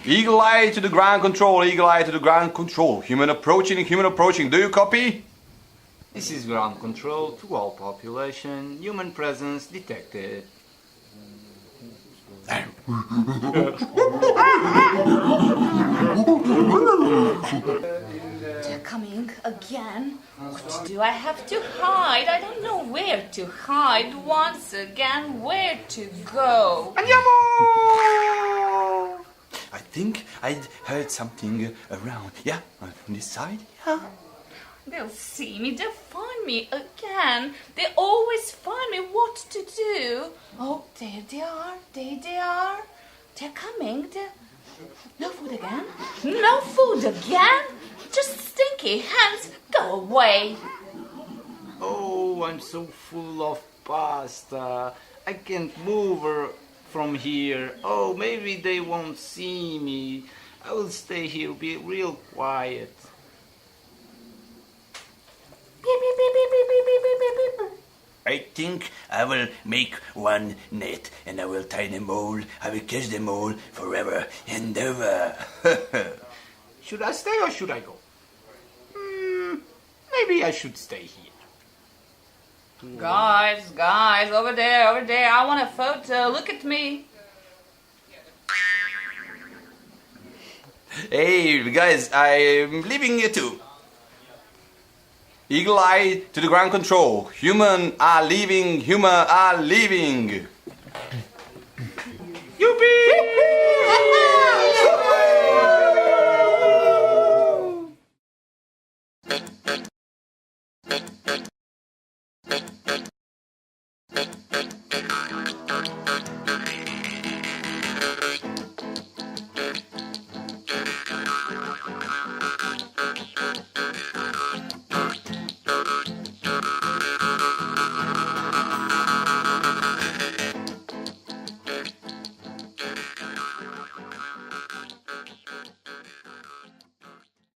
Eagle eye to the ground control, eagle eye to the ground control. Human approaching, human approaching. Do you copy? This is ground control to all population. Human presence detected. They're coming again. What do I have to hide? I don't know where to hide. Once again, where to go? Andiamo! I think I heard something around. Yeah, on this side. Yeah. They'll see me, they'll find me again. They always find me what to do. Oh, there they are, there they are. They're coming. No food again? No food again? Just stinky hands. Go away. Oh, I'm so full of pasta. I can't move her from here. Oh, maybe they won't see me. I will stay here, be real quiet. Beep, beep, beep, beep, beep, beep, beep, beep, beep. I think I will make one net and I will tie them all. I will catch them all forever and ever. Should I stay or should I go? Maybe I should stay here. Guys, over there, I want a photo. Look at me. Hey guys, I'm leaving you too. Eagle eye to the ground control. Human are leaving, human are leaving. Yippee!